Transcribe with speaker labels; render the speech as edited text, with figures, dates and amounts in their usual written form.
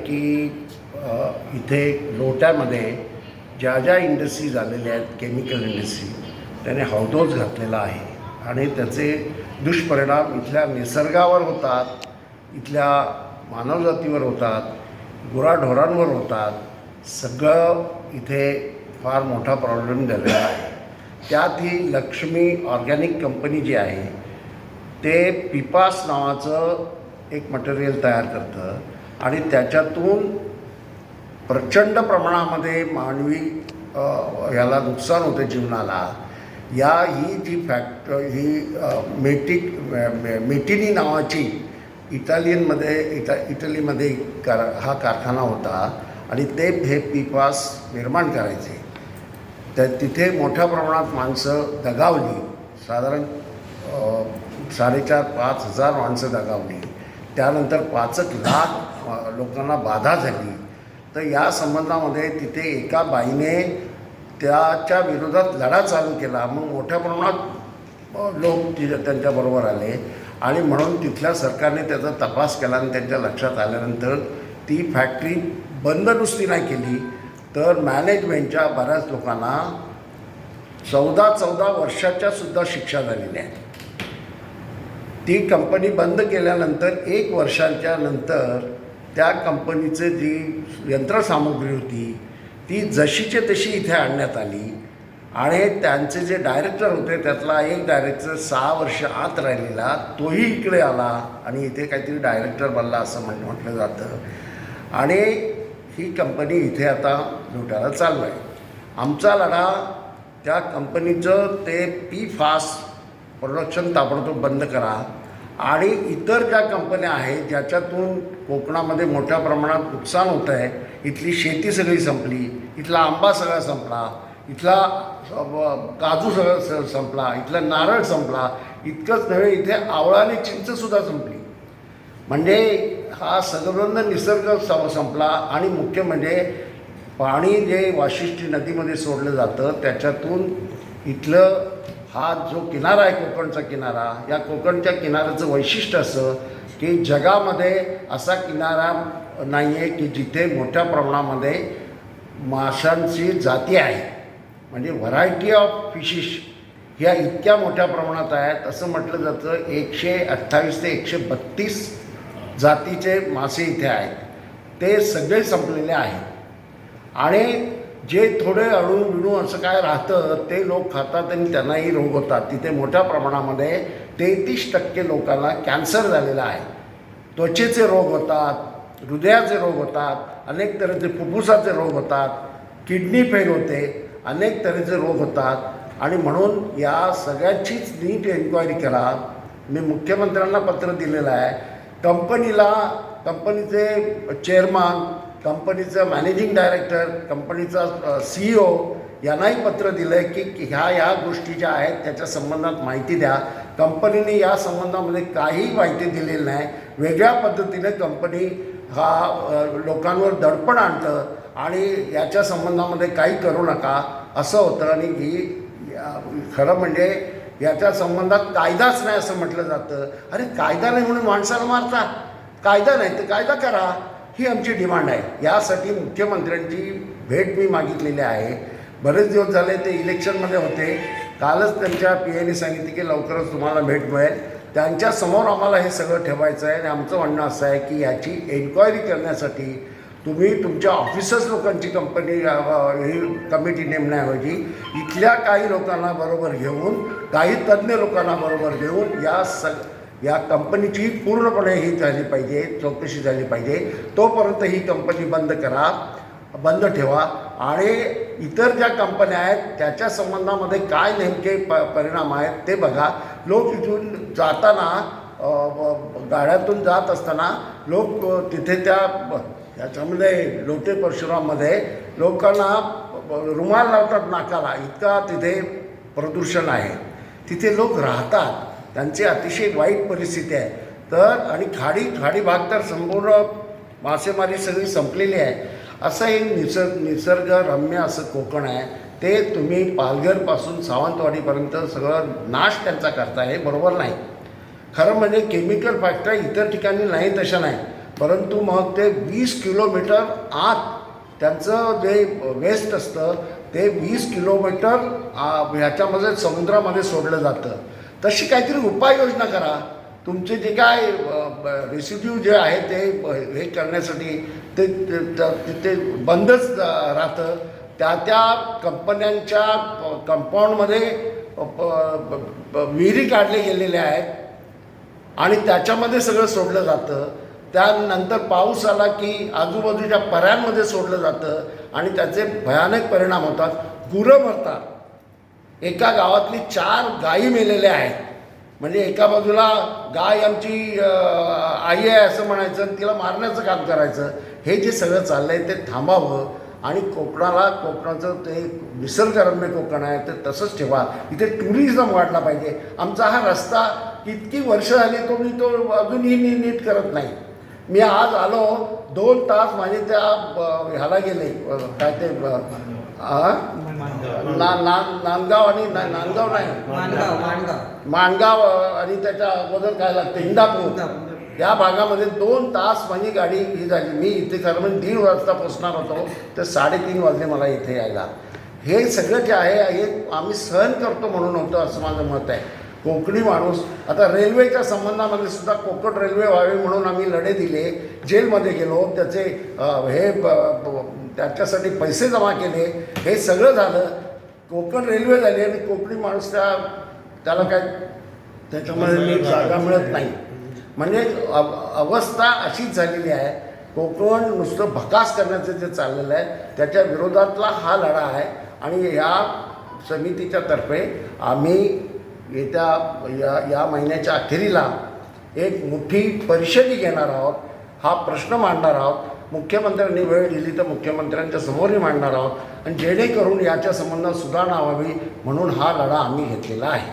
Speaker 1: की इथे लोट्यामध्ये ज्या ज्या इंडस्ट्री झालेल्या आहेत केमिकल इंडस्ट्री त्याने हौदोस घातलेला आहे आणि त्याचे दुष्परिणाम इथल्या निसर्गावर होतात, इथल्या मानवजातीवर होतात, गुराढोरांवर होतात. सगळं इथे फार मोठा प्रॉब्लेम झालेला आहे. त्यात ही लक्ष्मी ऑर्गॅनिक कंपनी जी आहे ते पिपास नावाचं एक मटेरियल तयार करतं आणि त्याच्यातून प्रचंड प्रमाणामध्ये मानवी ह्याला नुकसान होते जीवनाला. ही जी मेटिनी नावाची इटलीमध्ये हा कारखाना होता आणि ते हे पिपास निर्माण करायचे. तर तिथे मोठ्या प्रमाणात माणसं दगावली, साधारण 4,500-5,000 माणसं दगावली. त्यानंतर 5,00,000 लोकांना बाधा झाली. तर या संबंधामध्ये तिथे एका बाईने त्याच्या विरोधात लढा चालू केला. मग मोठ्या प्रमाणात लोक त्यांच्याबरोबर आले आणि म्हणून तिथल्या सरकारने त्याचा तपास केला आणि त्यांच्या लक्षात आल्यानंतर ती फॅक्टरी बंद नुसती नाही केली तर मॅनेजमेंटच्या बऱ्याच लोकांना 14 वर्षाच्या सुद्धा शिक्षा झालेल्या आहेत. ती कंपनी बंद केल्यानंतर 1 वर्षाच्या नंतर त्या कंपनीचं जी यंत्रसामुग्री होती ती जशीच्या तशी इथे आणण्यात आली आणि त्यांचे जे डायरेक्टर होते त्यातला एक डायरेक्टर 6 वर्ष आत राहिलेला तोही इकडे आला आणि इथे काहीतरी डायरेक्टर बनला असं म्हटलं जातं आणि ही कंपनी इथे आता लुटायला चालू आहे. आमचा लढा त्या कंपनीचं ते PFAS प्रोडक्शन ताबडतोब बंद करा आणि इतर ज्या कंपन्या आहेत ज्याच्यातून कोकणामध्ये मोठ्या प्रमाणात नुकसान होतं आहे. इथली शेती सगळी संपली, इथला आंबा सगळा संपला, इथला काजू सगळं संपला, इथला नारळ संपला. इतकंच नव्हे इथे आवळा आणि चिंचसुद्धा संपली. म्हणजे हा सगळं निसर्ग संपला आणि मुख्य म्हणजे पाणी जे वाशिष्ठी नदीमध्ये सोडलं जातं त्याच्यातून इथलं हा जो किनारा आहे कोकणचा किनारा, या कोकणच्या किनाऱ्याचं वैशिष्ट्य असं की जगामध्ये असा किनारा नाही आहे की जिथे मोठ्या प्रमाणामध्ये माशांची जाती आहेत. म्हणजे व्हरायटी ऑफ फिशिश ह्या इतक्या मोठ्या प्रमाणात आहेत. असं म्हटलं जातं 128 ते 132 जातीचे मासे इथे आहेत. ते सगळे संपलेले आहेत आणि जे थोडे अळू बिळू असं काय राहतं ते लोक खातात आणि त्यांनाही रोग होतात. तिथे मोठ्या प्रमाणामध्ये 33% लोकांना कॅन्सर झालेला आहे. त्वचेचे रोग होतात, हृदयाचे रोग होतात, अनेक तऱ्हेचे फुफ्फुसाचे रोग होतात, किडनी फेल होते, अनेक तऱ्हेचे रोग होतात आणि म्हणून या सगळ्याचीच नीट एन्क्वायरी करा. मी मुख्यमंत्र्यांना पत्र दिलेलं आहे. कंपनीचे चेअरमन, कंपनीचा मॅनेजिंग डायरेक्टर, कंपनीचा CEO यांनाही पत्र दिलं आहे की ह्या गोष्टी ज्या आहेत त्याच्या संबंधात माहिती द्या. कंपनीने या संबंधामध्ये काहीही माहिती दिलेली नाही. वेगळ्या पद्धतीने कंपनी लोकांवर दडपण आणतं आणि याच्या संबंधामध्ये काही करू नका असं होतं. आणि ही खरं म्हणजे याच्या संबंधात कायदाच नाही असं म्हटलं जातं. अरे कायदा नाही म्हणून माणसाला मारतात, कायदा नाही तर कायदा करा, ही आमची डिमांड आहे. यासाठी मुख्यमंत्र्यांची भेट मी मागितलेली आहे. बरेच दिवस झाले ते इलेक्शनमध्ये होते. कालच त्यांच्या PAने सांगितले की लवकरच तुम्हाला भेट मिळेल. त्यांच्यासमोर आम्हाला हे सगळं ठेवायचं आहे आणि आमचं म्हणणं असं आहे की याची एन्क्वायरी करण्यासाठी तुम्ही तुमच्या ऑफिसर्स लोकांची कमिटी नेमण्याऐवजी इथल्या काही लोकांना बरोबर घेऊन, काही तज्ज्ञ लोकांना बरोबर घेऊन या कंपनीची पूर्णपणे ही झाली पाहिजे, चौकशी झाली पाहिजे. तोपर्यंत ही कंपनी बंद ठेवा आणि इतर ज्या कंपन्या आहेत त्याच्या संबंधामध्ये काय नेमके परिणाम आहेत ते बघा. लोक इथून जाताना गाड्यातून जात असताना लोक तिथे त्याच्यामध्ये लोटे परशुराममध्ये लोकांना रुमाल लावतात नाकाला, इतका तिथे प्रदूषण आहे. तिथे लोक राहतात, त्यांची अतिशय वाईट परिस्थिती आहे. तर आणि खाडी भाग तर संपूर्ण मासेमारी सगळी संपलेली आहे. असं हे निसर्गरम्य असं कोकण आहे. ते तुम्ही पालघरपासून सावंतवाडीपर्यंत सगळं नाश त्यांचा करताय, हे बरोबर नाही. खरं म्हणजे केमिकल फॅक्टरी इतर ठिकाणी नाही तशा नाही. परंतु मग ते 20 किलोमीटर आत त्यांचं जे वेस्ट असतं ते 20 किलोमीटर ह्याच्यामध्ये समुद्रामध्ये सोडलं जातं. तशी काहीतरी उपाययोजना करा. तुमचे जे काय रेसिड्यू जे आहे ते हे करण्यासाठी ते तिथे बंदच राहतं. त्या कंपन्यांच्या कंपाऊंडमध्ये विहिरी काढले गेलेले आहेत आणि त्याच्यामध्ये सगळं सोडलं जातं. त्यानंतर पाऊस आला की आजूबाजूच्या पऱ्यांमध्ये सोडलं जातं आणि त्याचे भयानक परिणाम होतात. गुरं मरतात. एका गावातली 4 गायी मेलेल्या आहेत. म्हणजे एका बाजूला गाय आमची आई आहे असं म्हणायचं आणि तिला मारण्याचं काम करायचं. हे जे सगळं चाललं आहे ते थांबावं आणि कोकणाचं ते निसर्गरम्य कोकण आहे ते तसंच ठेवा. इथे टुरिझम वाढला पाहिजे. आमचा हा रस्ता इतकी वर्ष झाली तो अजूनही नीट करत नाही. मी आज आलो 2 तास माझे त्या ह्याला गेले काय ते नांदगाव आणि नांदगाव नाही माणगाव आणि त्याच्या अगोदर काय लागतं इंदापूर या भागामध्ये 2 तास माझी गाडी ही झाली. मी इथे खरं म्हणजे 1:30 वाजता पोचणार होतो तर 3:30 वाजले मला इथे यायला. हे सगळं जे आहे हे आम्ही सहन करतो म्हणून होतं असं माझं मत आहे. कोकणी माणूस आता रेल्वेच्या संबंधामध्ये सुद्धा कोकण रेल्वे व्हावी म्हणून आम्ही लढे दिले. जेलमध्ये गेलो. त्याचे त्याच्यासाठी पैसे जमा केले. हे सगळं झालं. कोकण रेल्वे झाली आणि कोकणी माणूस त्याला काय त्याच्यामध्ये नीट जागा मिळत नाही. म्हणजे अवस्था अशीच झालेली आहे. कोकण नुसतं भकास करण्याचं जे चाललेलं आहे त्याच्या विरोधातला हा लढा आहे आणि ह्या समितीच्या तर्फे आम्ही या महिन्याच्या अखेरीला एक मोठी परिषद घेणार आहोत. हा प्रश्न मांडणार आहोत. मुख्यमंत्र्यांनी वेळ दिली तर मुख्यमंत्र्यांच्या समोरही मांडणार आहोत आणि जेणेकरून याच्या संबंधात सुधारणा व्हावी म्हणून हा लढा आम्ही घेतलेला आहे.